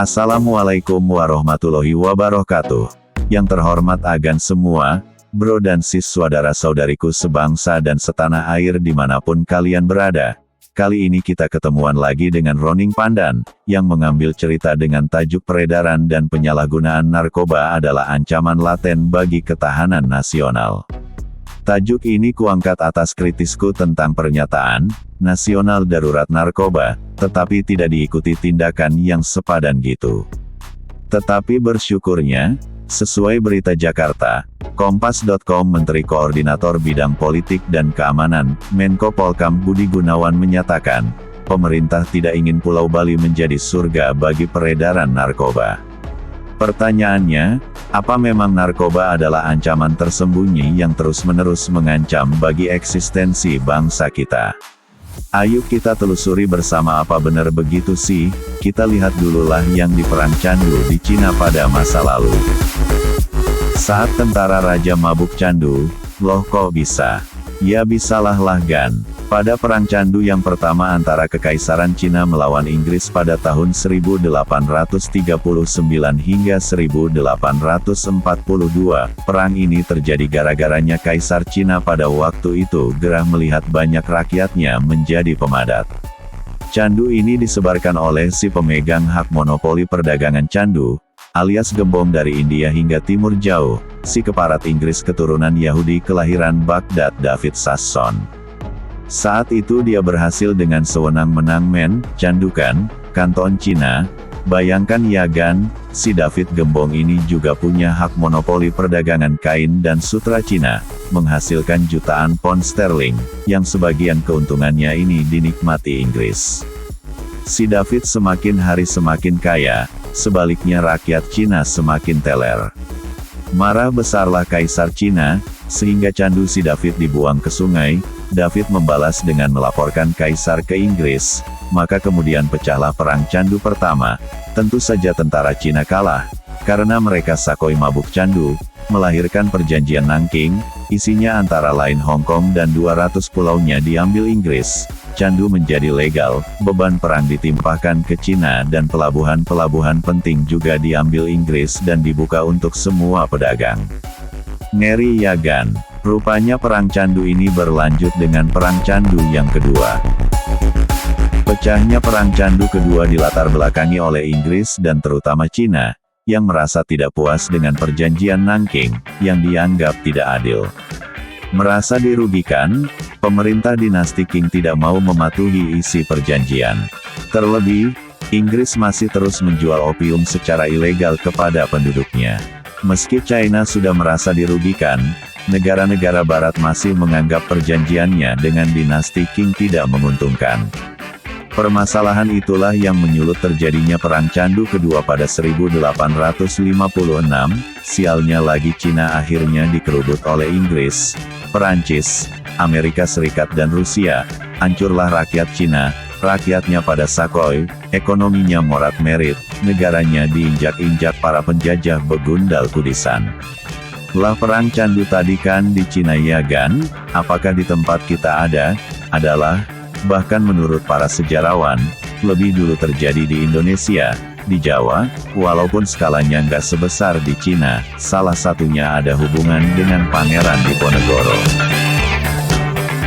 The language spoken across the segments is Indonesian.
Assalamualaikum warahmatullahi wabarakatuh. Yang terhormat agan semua, bro dan sis saudara-saudariku sebangsa dan setanah air dimanapun kalian berada. Kali ini kita ketemuan lagi dengan Roning Pandan, yang mengambil cerita dengan tajuk peredaran dan penyalahgunaan narkoba adalah ancaman laten bagi ketahanan nasional. Tajuk ini kuangkat atas kritisku tentang pernyataan, nasional darurat narkoba, tetapi tidak diikuti tindakan yang sepadan gitu. Tetapi bersyukurnya, sesuai berita Jakarta, Kompas.com Menteri Koordinator Bidang Politik dan Keamanan, Menko Polkam Budi Gunawan menyatakan, pemerintah tidak ingin Pulau Bali menjadi surga bagi peredaran narkoba. Pertanyaannya, apa memang narkoba adalah ancaman tersembunyi yang terus-menerus mengancam bagi eksistensi bangsa kita? Ayo kita telusuri bersama apa benar begitu sih, kita lihat dululah yang di Perang Candu di Cina pada masa lalu. Saat tentara Raja mabuk candu, loh kok bisa? Ya bisalah Gan. Pada Perang Candu yang pertama antara Kekaisaran Cina melawan Inggris pada tahun 1839 hingga 1842, perang ini terjadi gara-garanya Kaisar Cina pada waktu itu gerah melihat banyak rakyatnya menjadi pemadat. Candu ini disebarkan oleh si pemegang hak monopoli perdagangan candu, alias gembong dari India hingga Timur Jauh, si keparat Inggris keturunan Yahudi kelahiran Baghdad David Sasson. Saat itu dia berhasil dengan sewenang-menang candukan, kanton Cina. Bayangkan ya Gan, si David Gembong ini juga punya hak monopoli perdagangan kain dan sutra Cina, menghasilkan jutaan pound sterling, yang sebagian keuntungannya ini dinikmati Inggris. Si David semakin hari semakin kaya, sebaliknya rakyat Cina semakin teler. Marah besarlah Kaisar Cina, sehingga candu si David dibuang ke sungai. David membalas dengan melaporkan Kaisar ke Inggris, maka kemudian pecahlah Perang Candu pertama. Tentu saja tentara Cina kalah, karena mereka sakoi mabuk candu, melahirkan Perjanjian Nanking, isinya antara lain Hong Kong dan 200 pulaunya diambil Inggris. Candu menjadi legal, beban perang ditimpahkan ke Cina dan pelabuhan-pelabuhan penting juga diambil Inggris dan dibuka untuk semua pedagang. Ngeri ya Gan. Rupanya Perang Candu ini berlanjut dengan Perang Candu yang kedua. Pecahnya Perang Candu kedua dilatar belakangi oleh Inggris dan terutama Cina, yang merasa tidak puas dengan Perjanjian Nanking, yang dianggap tidak adil. Merasa dirugikan, pemerintah dinasti Qing tidak mau mematuhi isi perjanjian. Terlebih, Inggris masih terus menjual opium secara ilegal kepada penduduknya. Meski China sudah merasa dirugikan, negara-negara barat masih menganggap perjanjiannya dengan dinasti Qing tidak menguntungkan. Permasalahan itulah yang menyulut terjadinya Perang Candu kedua pada 1856, sialnya lagi Cina akhirnya dikerudut oleh Inggris, Perancis, Amerika Serikat dan Rusia, hancurlah rakyat Cina, rakyatnya pada sakoi, ekonominya morat-merit, negaranya diinjak-injak para penjajah begundal kudisan. Lah Perang Candu tadi kan di Cina ya Gan, apakah di tempat kita adalah, bahkan menurut para sejarawan, lebih dulu terjadi di Indonesia, di Jawa, walaupun skalanya nggak sebesar di Cina, salah satunya ada hubungan dengan Pangeran Diponegoro.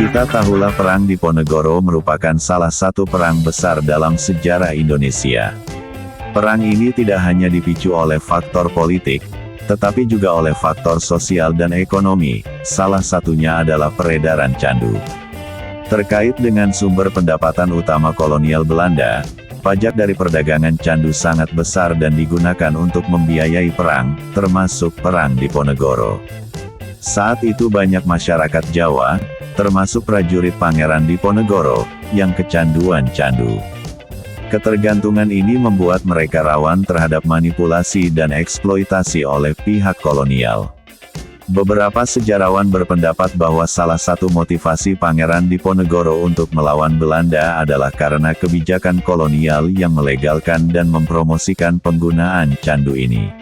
Kita tahulah Perang Diponegoro merupakan salah satu perang besar dalam sejarah Indonesia. Perang ini tidak hanya dipicu oleh faktor politik, tetapi juga oleh faktor sosial dan ekonomi, salah satunya adalah peredaran candu. Terkait dengan sumber pendapatan utama kolonial Belanda, pajak dari perdagangan candu sangat besar dan digunakan untuk membiayai perang, termasuk Perang Diponegoro. Saat itu banyak masyarakat Jawa, termasuk prajurit Pangeran Diponegoro, yang kecanduan candu. Ketergantungan ini membuat mereka rawan terhadap manipulasi dan eksploitasi oleh pihak kolonial. Beberapa sejarawan berpendapat bahwa salah satu motivasi Pangeran Diponegoro untuk melawan Belanda adalah karena kebijakan kolonial yang melegalkan dan mempromosikan penggunaan candu ini.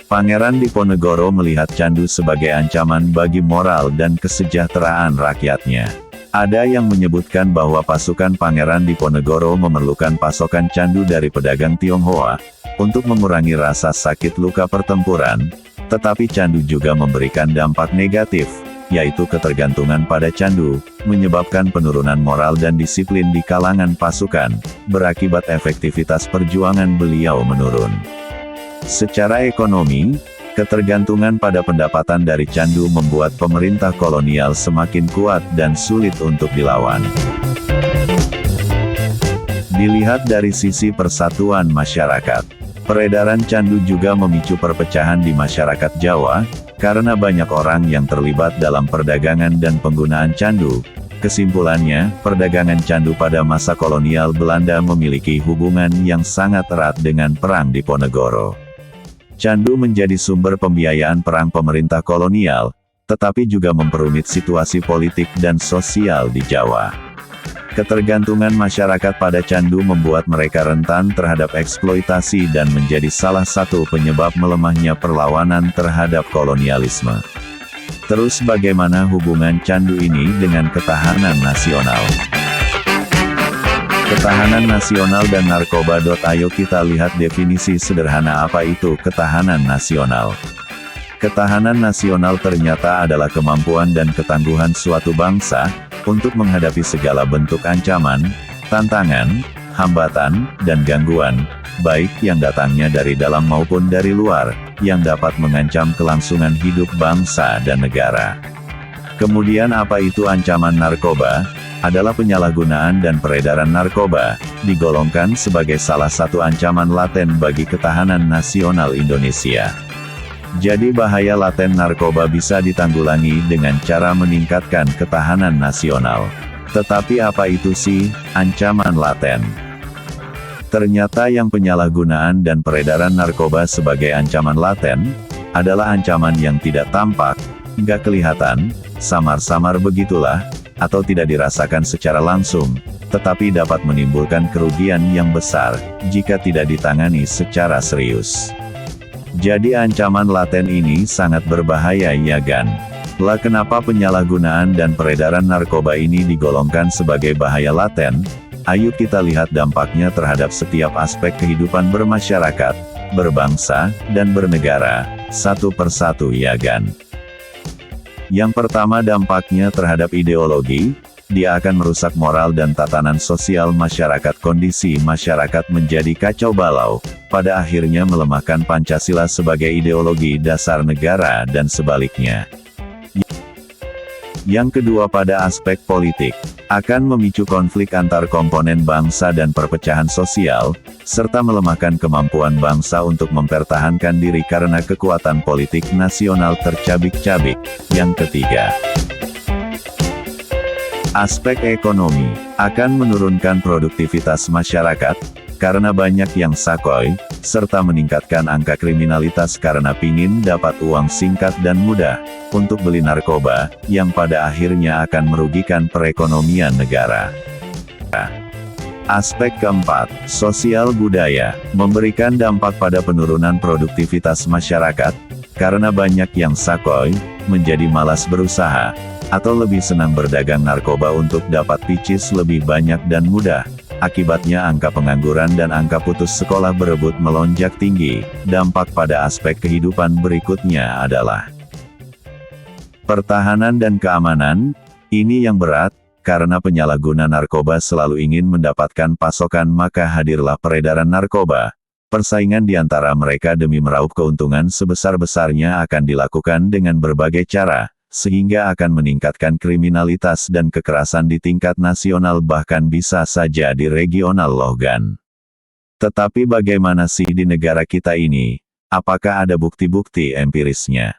Pangeran Diponegoro melihat candu sebagai ancaman bagi moral dan kesejahteraan rakyatnya. Ada yang menyebutkan bahwa pasukan Pangeran Diponegoro memerlukan pasokan candu dari pedagang Tionghoa, untuk mengurangi rasa sakit luka pertempuran, tetapi candu juga memberikan dampak negatif, yaitu ketergantungan pada candu, menyebabkan penurunan moral dan disiplin di kalangan pasukan, berakibat efektivitas perjuangan beliau menurun. Secara ekonomi, ketergantungan pada pendapatan dari candu membuat pemerintah kolonial semakin kuat dan sulit untuk dilawan. Dilihat dari sisi persatuan masyarakat, peredaran candu juga memicu perpecahan di masyarakat Jawa, karena banyak orang yang terlibat dalam perdagangan dan penggunaan candu. Kesimpulannya, perdagangan candu pada masa kolonial Belanda memiliki hubungan yang sangat erat dengan Perang Diponegoro. Candu menjadi sumber pembiayaan perang pemerintah kolonial, tetapi juga memperumit situasi politik dan sosial di Jawa. Ketergantungan masyarakat pada candu membuat mereka rentan terhadap eksploitasi dan menjadi salah satu penyebab melemahnya perlawanan terhadap kolonialisme. Terus bagaimana hubungan candu ini dengan ketahanan nasional? Ketahanan nasional dan narkoba. Ayo kita lihat definisi sederhana apa itu ketahanan nasional. Ketahanan nasional ternyata adalah kemampuan dan ketangguhan suatu bangsa untuk menghadapi segala bentuk ancaman, tantangan, hambatan, dan gangguan, baik yang datangnya dari dalam maupun dari luar, yang dapat mengancam kelangsungan hidup bangsa dan negara. Kemudian apa itu ancaman narkoba? Adalah penyalahgunaan dan peredaran narkoba, digolongkan sebagai salah satu ancaman laten bagi ketahanan nasional Indonesia. Jadi bahaya laten narkoba bisa ditanggulangi dengan cara meningkatkan ketahanan nasional. Tetapi apa itu sih, ancaman laten? Ternyata yang penyalahgunaan dan peredaran narkoba sebagai ancaman laten, adalah ancaman yang tidak tampak, nggak kelihatan, samar-samar begitulah, atau tidak dirasakan secara langsung, tetapi dapat menimbulkan kerugian yang besar, jika tidak ditangani secara serius. Jadi ancaman laten ini sangat berbahaya ya kan? Lah kenapa penyalahgunaan dan peredaran narkoba ini digolongkan sebagai bahaya laten? Ayo kita lihat dampaknya terhadap setiap aspek kehidupan bermasyarakat, berbangsa, dan bernegara, satu persatu ya kan? Yang pertama dampaknya terhadap ideologi, dia akan merusak moral dan tatanan sosial masyarakat. Kondisi masyarakat menjadi kacau balau, pada akhirnya melemahkan Pancasila sebagai ideologi dasar negara dan sebaliknya. Yang kedua pada aspek politik, akan memicu konflik antar komponen bangsa dan perpecahan sosial, serta melemahkan kemampuan bangsa untuk mempertahankan diri karena kekuatan politik nasional tercabik-cabik. Yang ketiga, aspek ekonomi, akan menurunkan produktivitas masyarakat, karena banyak yang sakoi, serta meningkatkan angka kriminalitas karena pingin dapat uang singkat dan mudah, untuk beli narkoba, yang pada akhirnya akan merugikan perekonomian negara. Aspek keempat, sosial budaya, memberikan dampak pada penurunan produktivitas masyarakat, karena banyak yang sakoi, menjadi malas berusaha, atau lebih senang berdagang narkoba untuk dapat picis lebih banyak dan mudah. Akibatnya angka pengangguran dan angka putus sekolah berebut melonjak tinggi. Dampak pada aspek kehidupan berikutnya adalah pertahanan dan keamanan. Ini yang berat, karena penyalahguna narkoba selalu ingin mendapatkan pasokan, maka hadirlah peredaran narkoba. Persaingan di antara mereka demi meraup keuntungan sebesar-besarnya akan dilakukan dengan berbagai cara, sehingga akan meningkatkan kriminalitas dan kekerasan di tingkat nasional, bahkan bisa saja di regional loh gan. Tetapi bagaimana sih di negara kita ini? Apakah ada bukti-bukti empirisnya?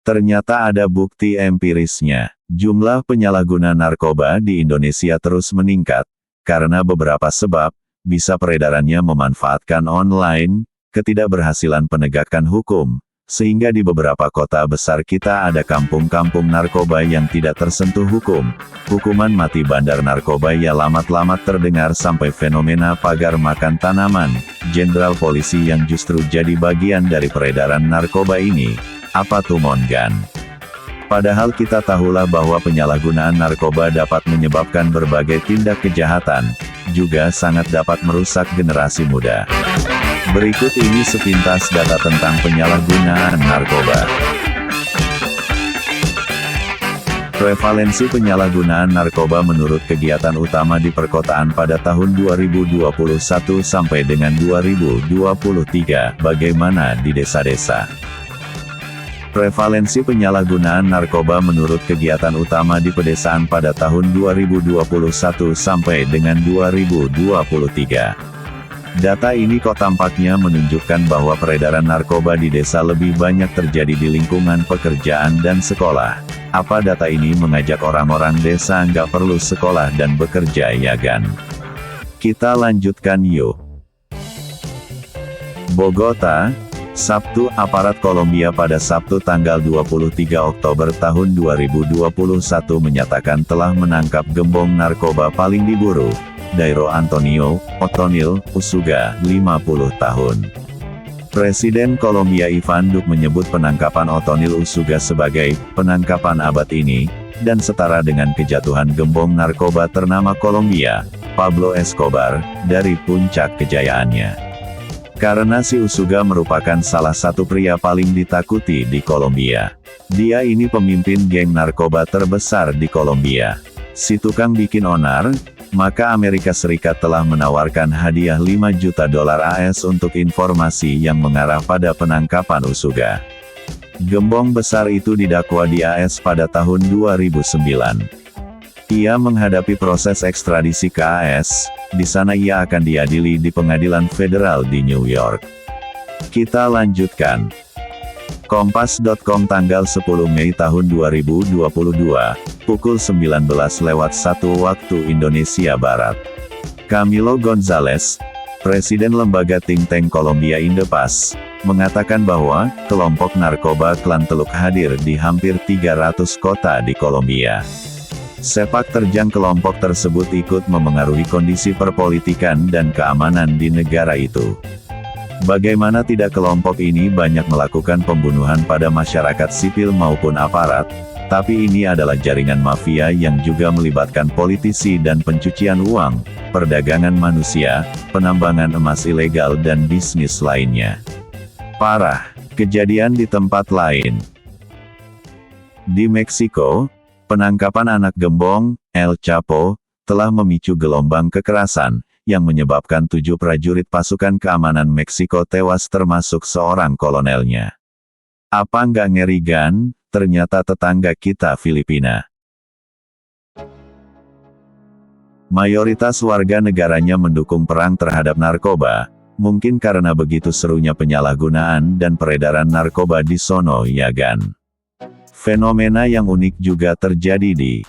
Ternyata ada bukti empirisnya. Jumlah penyalahguna narkoba di Indonesia terus meningkat, karena beberapa sebab, bisa peredarannya memanfaatkan online, ketidakberhasilan penegakan hukum, sehingga di beberapa kota besar kita ada kampung-kampung narkoba yang tidak tersentuh hukum. Hukuman mati bandar narkoba ya lamat-lamat terdengar, sampai fenomena pagar makan tanaman, jenderal polisi yang justru jadi bagian dari peredaran narkoba ini. Apa tuh mongan? Padahal kita tahulah bahwa penyalahgunaan narkoba dapat menyebabkan berbagai tindak kejahatan, juga sangat dapat merusak generasi muda. Berikut ini sepintas data tentang penyalahgunaan narkoba. Prevalensi penyalahgunaan narkoba menurut kegiatan utama di perkotaan pada tahun 2021 sampai dengan 2023, bagaimana di desa-desa? Prevalensi penyalahgunaan narkoba menurut kegiatan utama di pedesaan pada tahun 2021 sampai dengan 2023. Data ini kok tampaknya menunjukkan bahwa peredaran narkoba di desa lebih banyak terjadi di lingkungan pekerjaan dan sekolah. Apa data ini mengajak orang-orang desa nggak perlu sekolah dan bekerja, ya kan? Kita lanjutkan yuk. Bogota, Sabtu. Aparat Kolombia pada Sabtu tanggal 23 Oktober tahun 2021 menyatakan telah menangkap gembong narkoba paling diburu, Dairo Antonio Otonil Usuga, 50 tahun. Presiden Kolombia Ivan Duque menyebut penangkapan Otonil Usuga sebagai penangkapan abad ini, dan setara dengan kejatuhan gembong narkoba ternama Kolombia, Pablo Escobar, dari puncak kejayaannya. Karena si Usuga merupakan salah satu pria paling ditakuti di Kolombia. Dia ini pemimpin geng narkoba terbesar di Kolombia. Si tukang bikin onar, maka Amerika Serikat telah menawarkan hadiah 5 juta dolar AS untuk informasi yang mengarah pada penangkapan Usuga. Gembong besar itu didakwa di AS pada tahun 2009. Ia menghadapi proses ekstradisi ke AS, di sana ia akan diadili di pengadilan federal di New York. Kita lanjutkan. Kompas.com tanggal 10 Mei tahun 2022, pukul 19:01 waktu Indonesia Barat. Camilo González, Presiden Lembaga Think Tank Colombia Indepas, mengatakan bahwa kelompok narkoba klan Teluk hadir di hampir 300 kota di Kolombia. Sepak terjang kelompok tersebut ikut memengaruhi kondisi perpolitikan dan keamanan di negara itu. Bagaimana tidak, kelompok ini banyak melakukan pembunuhan pada masyarakat sipil maupun aparat, tapi ini adalah jaringan mafia yang juga melibatkan politisi dan pencucian uang, perdagangan manusia, penambangan emas ilegal dan bisnis lainnya. Parah. Kejadian di tempat lain. Di Meksiko, penangkapan anak gembong, El Chapo, telah memicu gelombang kekerasan, yang menyebabkan 7 prajurit pasukan keamanan Meksiko tewas termasuk seorang kolonelnya. Apa nggak ngeri kan? Ternyata tetangga kita Filipina. Mayoritas warga negaranya mendukung perang terhadap narkoba, mungkin karena begitu serunya penyalahgunaan dan peredaran narkoba di sono, ya kan? Fenomena yang unik juga terjadi di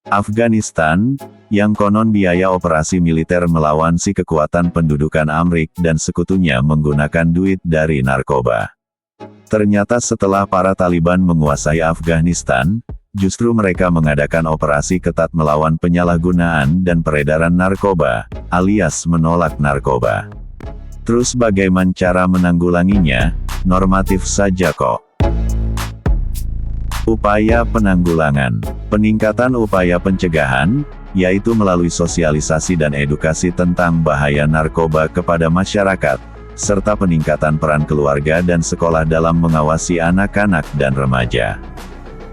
Afghanistan, yang konon biaya operasi militer melawan si kekuatan pendudukan Amrik dan sekutunya menggunakan duit dari narkoba. Ternyata setelah para Taliban menguasai Afghanistan, justru mereka mengadakan operasi ketat melawan penyalahgunaan dan peredaran narkoba, alias menolak narkoba. Terus bagaimana cara menanggulanginya? Normatif saja kok. Upaya penanggulangan. Peningkatan upaya pencegahan, yaitu melalui sosialisasi dan edukasi tentang bahaya narkoba kepada masyarakat, serta peningkatan peran keluarga dan sekolah dalam mengawasi anak-anak dan remaja.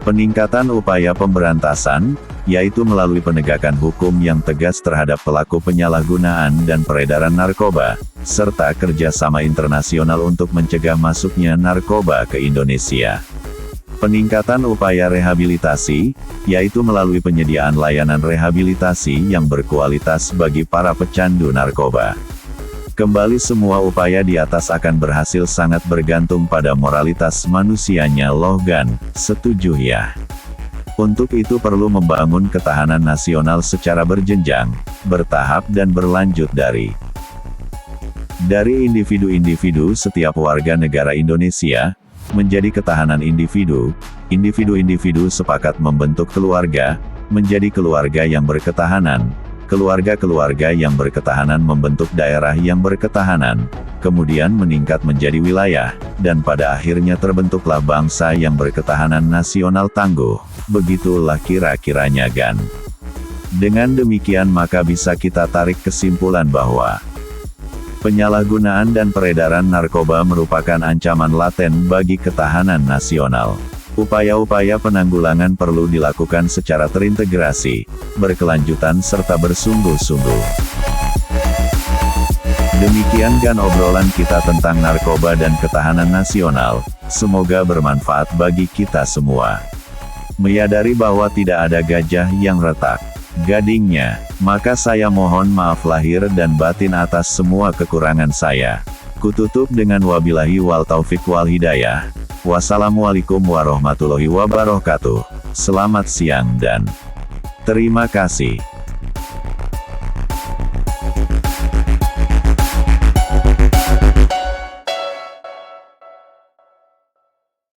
Peningkatan upaya pemberantasan, yaitu melalui penegakan hukum yang tegas terhadap pelaku penyalahgunaan dan peredaran narkoba, serta kerjasama internasional untuk mencegah masuknya narkoba ke Indonesia. Peningkatan upaya rehabilitasi, yaitu melalui penyediaan layanan rehabilitasi yang berkualitas bagi para pecandu narkoba. Kembali, semua upaya di atas akan berhasil sangat bergantung pada moralitas manusianya loh kan, setuju ya? Untuk itu perlu membangun ketahanan nasional secara berjenjang, bertahap dan berlanjut dari individu-individu setiap warga negara Indonesia, menjadi ketahanan individu. Individu-individu sepakat membentuk keluarga, menjadi keluarga yang berketahanan. Keluarga-keluarga yang berketahanan membentuk daerah yang berketahanan, kemudian meningkat menjadi wilayah, dan pada akhirnya terbentuklah bangsa yang berketahanan nasional tangguh. Begitulah kira-kiranya kan. Dengan demikian maka bisa kita tarik kesimpulan bahwa penyalahgunaan dan peredaran narkoba merupakan ancaman laten bagi ketahanan nasional. Upaya-upaya penanggulangan perlu dilakukan secara terintegrasi, berkelanjutan serta bersungguh-sungguh. Demikian kan obrolan kita tentang narkoba dan ketahanan nasional, semoga bermanfaat bagi kita semua. Menyadari bahwa tidak ada gajah yang retak gadingnya, maka saya mohon maaf lahir dan batin atas semua kekurangan saya. Kututup dengan wabillahi wal taufiq wal hidayah. Wassalamualaikum warahmatullahi wabarakatuh. Selamat siang dan terima kasih.